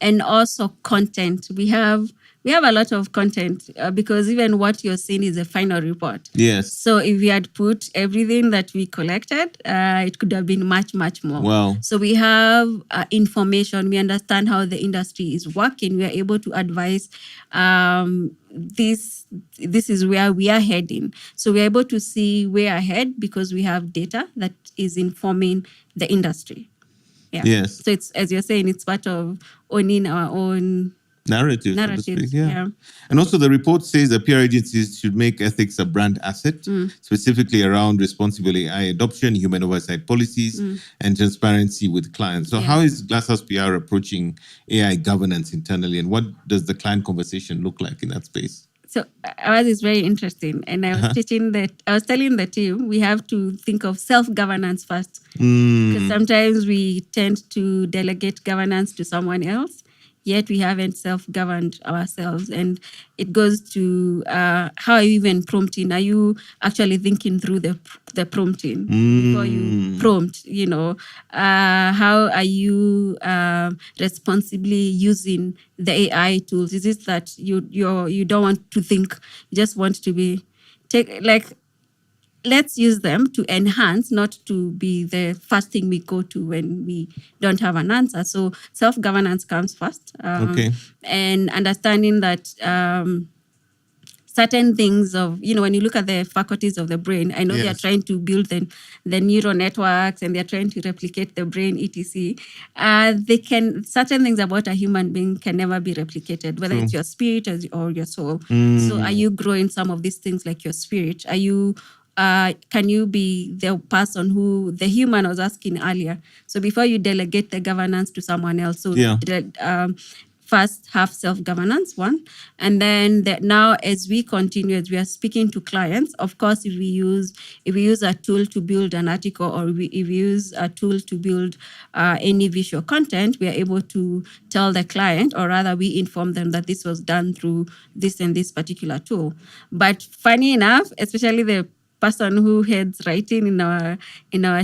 And also content. We have a lot of content because even what you're seeing is a final report. Yes. So if we had put everything that we collected, it could have been much, much more. Wow. So we have information. We understand how the industry is working. We are able to advise this is where we are heading. So we're able to see way ahead because we have data that is informing the industry. Yeah. Yes. So it's, as you're saying, it's part of owning our own narratives. So to narratives. speak, yeah. And also the report says that PR agencies should make ethics a brand asset, specifically around responsible AI adoption, human oversight policies, and transparency with clients. So how is Glasshouse PR approaching AI governance internally, and what does the client conversation look like in that space? So ours is very interesting, and I was I was telling the team we have to think of self-governance first, because sometimes we tend to delegate governance to someone else, yet we haven't self-governed ourselves. And it goes to how are you even prompting? Are you actually thinking through the prompting before you prompt? How are you responsibly using the AI tools? Is it that you don't want to think, you just want to be let's use them to enhance, not to be the first thing we go to when we don't have an answer. So self-governance comes first. And understanding that certain things of, when you look at the faculties of the brain, I know they are trying to build the neural networks and they're trying to replicate the brain, etc. Certain things about a human being can never be replicated, whether it's your spirit or your soul. So are you growing some of these things like your spirit? Are you can you be the person who the human was asking earlier? So before you delegate the governance to someone else, so first have self-governance, one. And then now as we continue, as we are speaking to clients, of course, if we use a tool to build an article, or if we use a tool to build any visual content, we are able to tell the client, or rather we inform them that this was done through this and this particular tool. But funny enough, especially the person who heads writing in our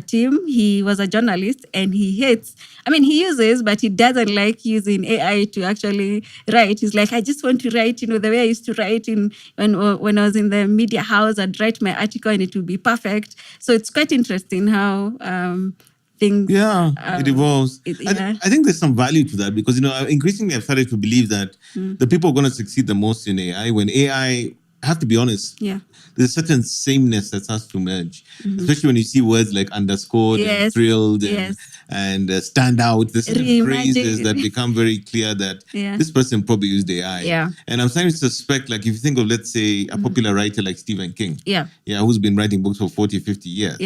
team, he was a journalist and he uses, but he doesn't like using AI to actually write. He's like, I just want to write, the way I used to write when I was in the media house. I'd write my article and it would be perfect. So it's quite interesting how things... it evolves. I think there's some value to that because, increasingly I've started to believe that the people are going to succeed the most in AI when AI... I have to be honest. There's a certain sameness that has to merge, especially when you see words like underscored and thrilled and stand out. There's certain phrases that become very clear that this person probably used AI. And I'm starting to suspect, like if you think of, let's say, a popular writer like Stephen King, who's been writing books for 40, 50 years.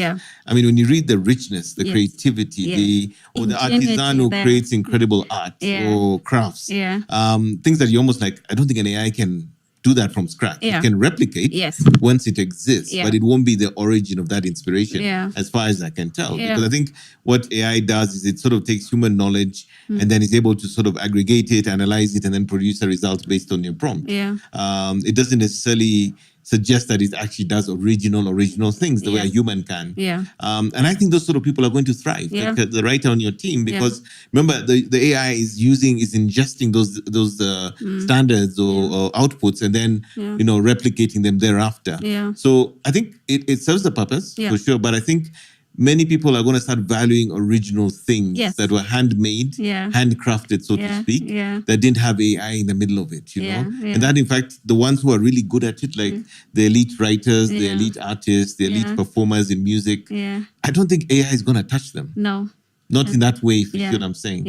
I mean, when you read the richness, the creativity, the artisan who creates incredible art or crafts, things that you're almost like, I don't think an AI can do that from scratch. It can replicate once it exists, but it won't be the origin of that inspiration as far as I can tell. Because I think what AI does is it sort of takes human knowledge and then is able to sort of aggregate it, analyze it, and then produce a result based on your prompt. It doesn't necessarily suggest that it actually does original things the way a human can. And I think those sort of people are going to thrive, like the writer on your team, because remember, the AI is ingesting those standards or outputs and then, replicating them thereafter. So I think it serves the purpose for sure, but I think many people are going to start valuing original things that were handmade, handcrafted, so to speak, that didn't have AI in the middle of it, know? And that, in fact, the ones who are really good at it, like the elite writers, the elite artists, the elite performers in music, I don't think AI is going to touch them. No. Not in that way, if you see what I'm saying.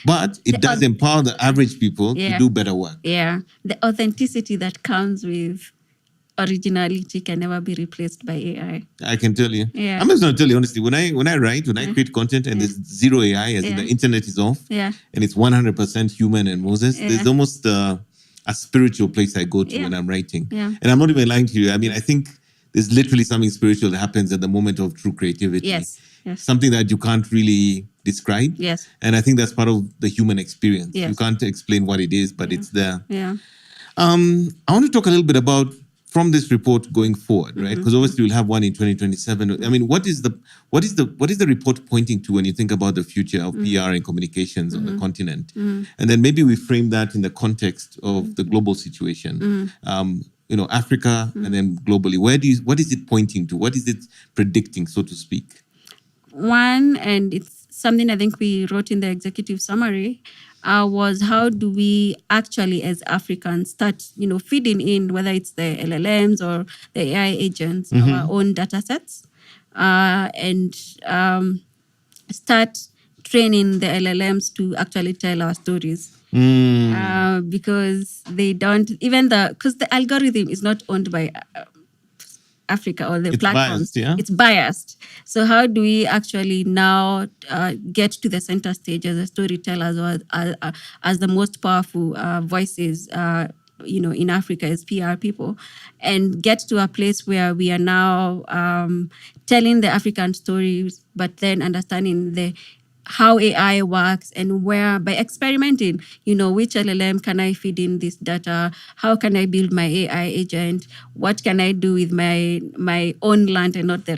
But it does empower the average people to do better work. The authenticity that comes with originality can never be replaced by AI. I can tell you. I'm just going to tell you honestly, when I write, when I create content and there's zero AI, as in the internet is off, and it's 100% human and Moses, there's almost a spiritual place I go to when I'm writing. And I'm not even lying to you. I mean, I think there's literally something spiritual that happens at the moment of true creativity. Something that you can't really describe. And I think that's part of the human experience. You can't explain what it is, but it's there. I want to talk a little bit about from this report going forward, right? Because obviously we'll have one in 2027. I mean, what is the report pointing to when you think about the future of PR and communications on the continent? And then maybe we frame that in the context of the global situation. Africa and then globally. What is it pointing to? What is it predicting, so to speak? One, and it's something I think we wrote in the executive summary, was how do we actually as Africans start, feeding in, whether it's the LLMs or the AI agents, our own data sets, and start training the LLMs to actually tell our stories. Because they don't, because the algorithm is not owned by Africa or the platforms. Biased, It's biased. So how do we actually now get to the center stage as a storytellers or as the most powerful voices in Africa as PR people, and get to a place where we are now telling the African stories, but then understanding how AI works and where, by experimenting, which LLM can I feed in this data? How can I build my AI agent? What can I do with my own land and not the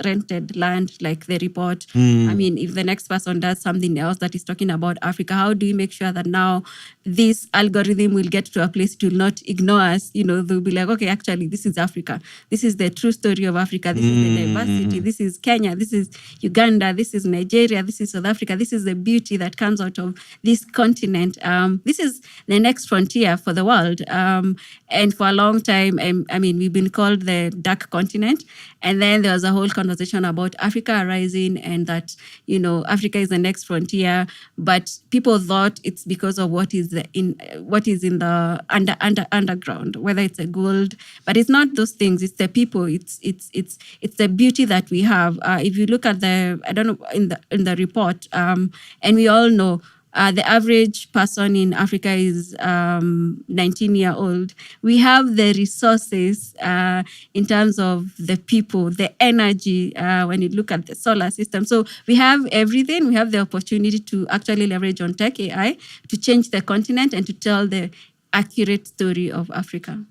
rented land, like the report? I mean, if the next person does something else that is talking about Africa, how do we make sure that now this algorithm will get to a place to not ignore us? They'll be like, okay, actually, this is Africa. This is the true story of Africa. This is the diversity. This is Kenya. This is Uganda. This is Nigeria. This is South Africa. This is the beauty that comes out of this continent. This is the next frontier for the world. And for a long time, we've been called the dark continent. And then there was a whole conversation about Africa rising and that, Africa is the next frontier. But people thought it's because of what is in the underground, whether it's a gold. But it's not those things. It's the people. It's the beauty that we have. If you look at in the report, and we all know the average person in Africa is 19-year-old. We have the resources in terms of the people, the energy, when you look at the solar system. So we have everything. We have the opportunity to actually leverage on tech AI to change the continent and to tell the accurate story of Africa.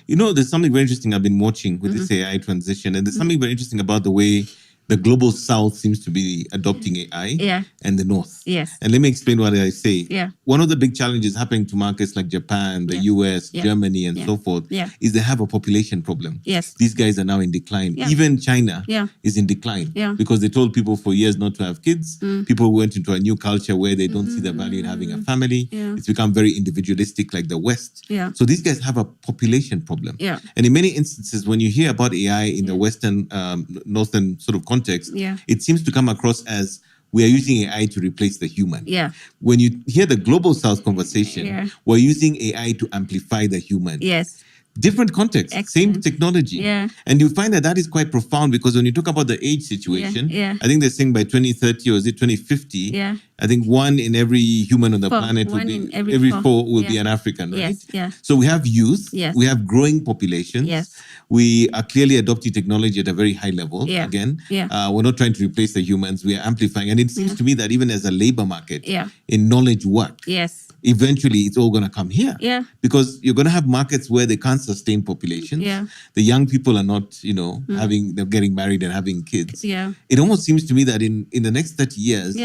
There's something very interesting I've been watching with this AI transition. And there's something very interesting about the way the global south seems to be adopting AI and the north. Yes. And let me explain what I say. Yeah. One of the big challenges happening to markets like Japan, the US, Germany, and so forth is they have a population problem. Yes. These guys are now in decline. Yeah. Even China is in decline because they told people for years not to have kids. People went into a new culture where they don't see the value in having a family. Yeah. It's become very individualistic like the West. Yeah. So these guys have a population problem. Yeah. And in many instances, when you hear about AI in the Western, Northern sort of context, it seems to come across as we are using AI to replace the human. Yeah. When you hear the global south conversation, we're using AI to amplify the human. Yes. Different context, same technology. Yeah. And you find that is quite profound because when you talk about the age situation, I think they're saying by 2030 or is it 2050, I think one in every human on the planet will be, every four will be an African, right? Yes. Yeah. So we have youth, Yes. we have growing populations. Yes. We are clearly adopting technology at a very high level. Yeah. Again, Yeah. we're not trying to replace the humans, we are amplifying. And it seems to me that even as a labor market, in knowledge work, eventually it's all going to come here. Yeah. Because you're going to have markets where they can't sustain populations. Yeah. The young people are not, they're getting married and having kids. Yeah. It almost seems to me that in the next 30 years,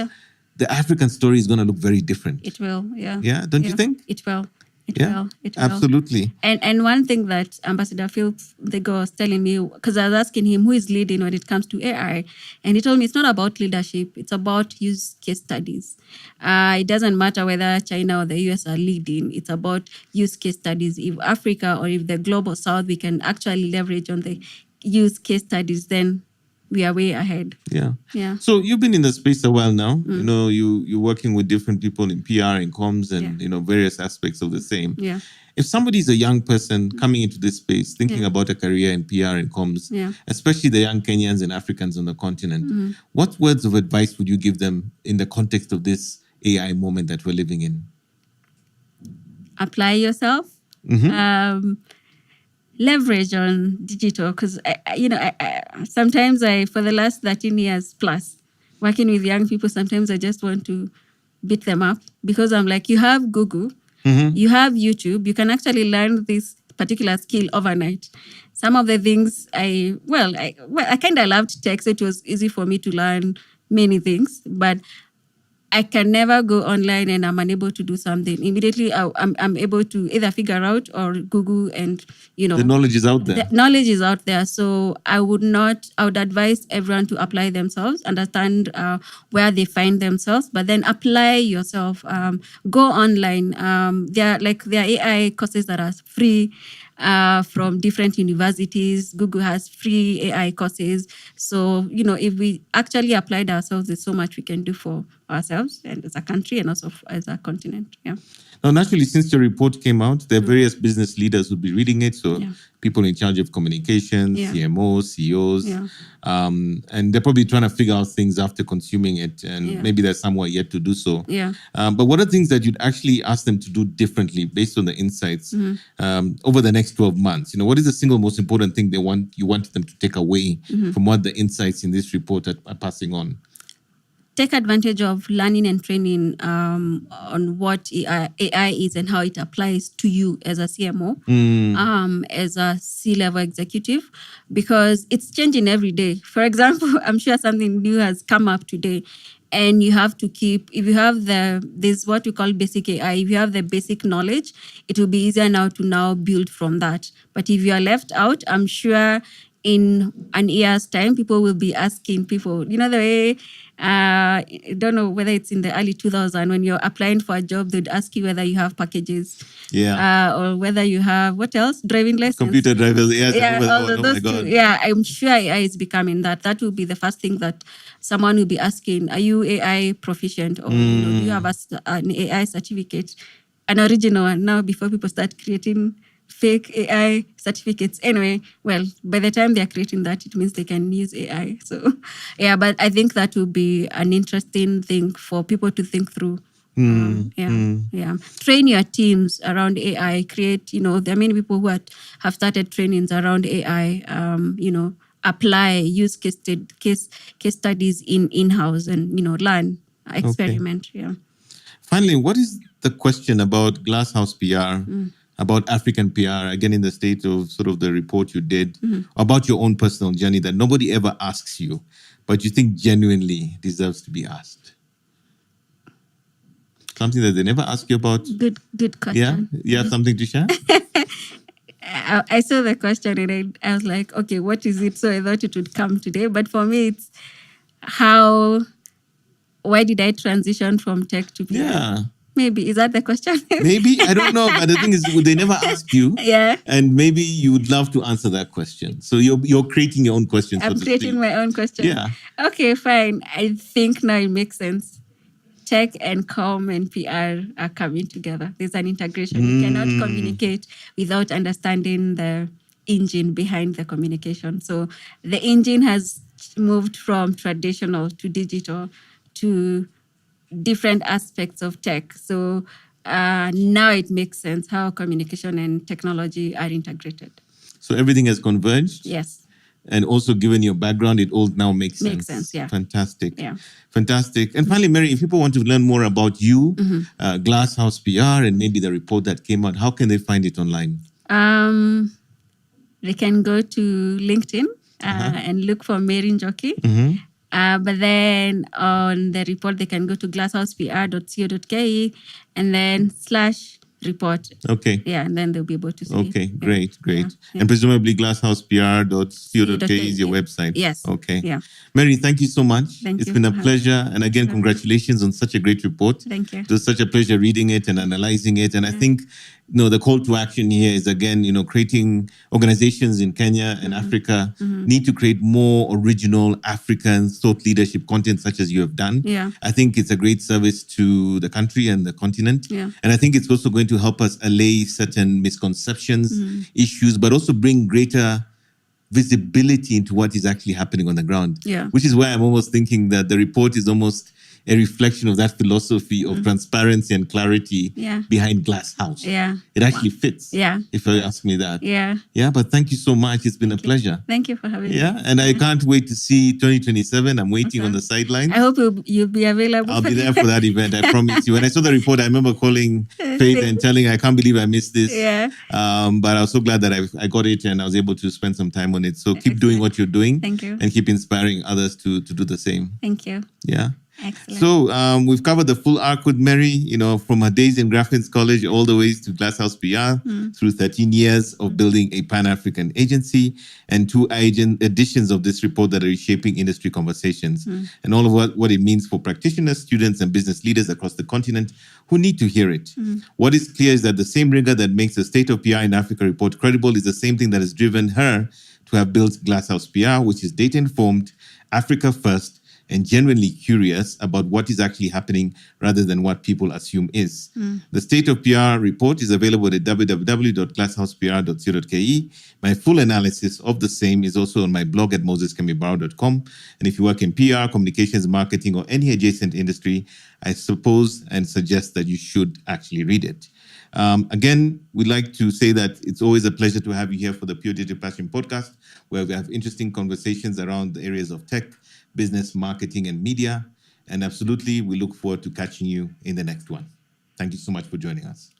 the African story is going to look very different. It will, yeah. Yeah, don't you think? It will. It will. Absolutely. And one thing that Ambassador Phil Thego was telling me, because I was asking him who is leading when it comes to AI, and he told me it's not about leadership, it's about use case studies. It doesn't matter whether China or the US are leading, it's about use case studies. If Africa or if the global south, we can actually leverage on the use case studies, then we are way ahead. Yeah. Yeah. So you've been in the space a while now. You're working with different people in PR and comms and various aspects of the same. Yeah. If somebody's a young person coming into this space, thinking about a career in PR and comms, especially the young Kenyans and Africans on the continent, what words of advice would you give them in the context of this AI moment that we're living in? Apply yourself. Leverage on digital, because I sometimes for the last 13 years plus working with young people, sometimes I just want to beat them up because I'm like, you have Google, you have YouTube, you can actually learn these particular skill overnight. Some of the things I kind of loved tech, so it was easy for me to learn many things, but I can never go online and I'm unable to do something. Immediately, I'm able to either figure out or Google, and the knowledge is out there. The knowledge is out there. So I would advise everyone to apply themselves, understand where they find themselves, but then apply yourself. Go online. There are AI courses that are free. From different universities. Google has free AI courses. So, if we actually applied ourselves, there's so much we can do for ourselves and as a country and also as a continent. Yeah. Now, naturally, since the report came out, there are various business leaders who'll be reading it. So people in charge of communications, CMOs, CEOs, and they're probably trying to figure out things after consuming it. And maybe there's somewhere yet to do so. Yeah. But what are things that you'd actually ask them to do differently based on the insights over the next 12 months? What is the single most important thing you want them to take away from what the insights in this report are passing on? Take advantage of learning and training on what AI is and how it applies to you as a CMO, as a C-level executive, because it's changing every day. For example, I'm sure something new has come up today, and you have to keep, if you have this what we call basic AI, if you have the basic knowledge, it will be easier now to build from that. But if you are left out, I'm sure in an year's time, people will be asking people, the way, I don't know whether it's in the early 2000s, when you're applying for a job, they'd ask you whether you have packages. Or whether you have, what else? Driving license. Computer drivers, yes. Those two. Yeah, I'm sure AI is becoming that. That will be the first thing that someone will be asking. Are you AI proficient? Or do you have an AI certificate? An original one now, before people start creating fake AI certificates. Anyway, well, by the time they're creating that, it means they can use AI. So, but I think that will be an interesting thing for people to think through. Train your teams around AI. Create, there are many people who have started trainings around AI. Apply, use case studies in-house and, learn, experiment. Okay. Yeah. Finally, what is the question about Glasshouse PR? About African PR, again, in the state of sort of the report you did, about your own personal journey that nobody ever asks you, but you think genuinely deserves to be asked? Something that they never ask you about? Good question. Yeah? You have something to share? I saw the question and I was like, okay, what is it? So I thought it would come today. But for me, it's why did I transition from tech to PR? Yeah. Maybe. Is that the question? Maybe. I don't know. But the thing is, they never ask you. Yeah. And maybe you would love to answer that question. So you're creating your own question. I'm creating my own question. Yeah. Okay, fine. I think now it makes sense. Tech and comm and PR are coming together. There's an integration. You cannot communicate without understanding the engine behind the communication. So the engine has moved from traditional to digital to different aspects of tech. So now it makes sense how communication and technology are integrated. So everything has converged? Yes. And also, given your background, it all now makes sense. Makes sense, yeah. Fantastic. Yeah. Fantastic. And finally, Mary, if people want to learn more about you, Glasshouse PR, and maybe the report that came out, how can they find it online? They can go to LinkedIn and look for Mary Njoki. But then on the report, they can go to glasshousepr.co.ke and then /report. Okay. Yeah, and then they'll be able to see. Okay, great. Yeah. And presumably glasshousepr.co.ke is your website. Yes. Okay. Yeah. Mary, thank you so much. Thank it's you been a pleasure. And again, congratulations on such a great report. Thank you. It was such a pleasure reading it and analyzing it. And I think, the call to action here is, again, creating organizations in Kenya and Africa need to create more original African thought leadership content such as you have done. Yeah. I think it's a great service to the country and the continent. Yeah. And I think it's also going to help us allay certain misconceptions, issues, but also bring greater visibility into what is actually happening on the ground. Yeah. Which is why I'm almost thinking that the report is almost a reflection of that philosophy of transparency and clarity behind Glass House. Yeah. It actually fits. Yeah. If you ask me that. Yeah. Yeah, but thank you so much. It's been a pleasure. Thank you for having me. Yeah, and I can't wait to see 2027. I'm waiting on the sidelines. I hope you'll be available. I'll be there for that event. I promise you. When I saw the report, I remember calling Faith and telling her, I can't believe I missed this. Yeah. But I was so glad that I got it and I was able to spend some time on it. So keep doing what you're doing. Thank you. And keep inspiring others to do the same. Thank you. Yeah. Excellent. So we've covered the full arc with Mary, from her days in Graphics College all the way to Glasshouse PR, through 13 years of building a Pan-African agency and 2 editions of this report that are reshaping industry conversations and all of what it means for practitioners, students, and business leaders across the continent who need to hear it. What is clear is that the same rigor that makes the State of PR in Africa report credible is the same thing that has driven her to have built Glasshouse PR, which is data-informed, Africa first, and genuinely curious about what is actually happening rather than what people assume is. The State of PR report is available at www.glasshousepr.co.ke. My full analysis of the same is also on my blog at moseskemibaro.com. And if you work in PR, communications, marketing, or any adjacent industry, I suppose and suggest that you should actually read it. Again, we'd like to say that it's always a pleasure to have you here for the Pure Digital Passion podcast, where we have interesting conversations around the areas of tech, business, marketing, and media. And absolutely, we look forward to catching you in the next one. Thank you so much for joining us.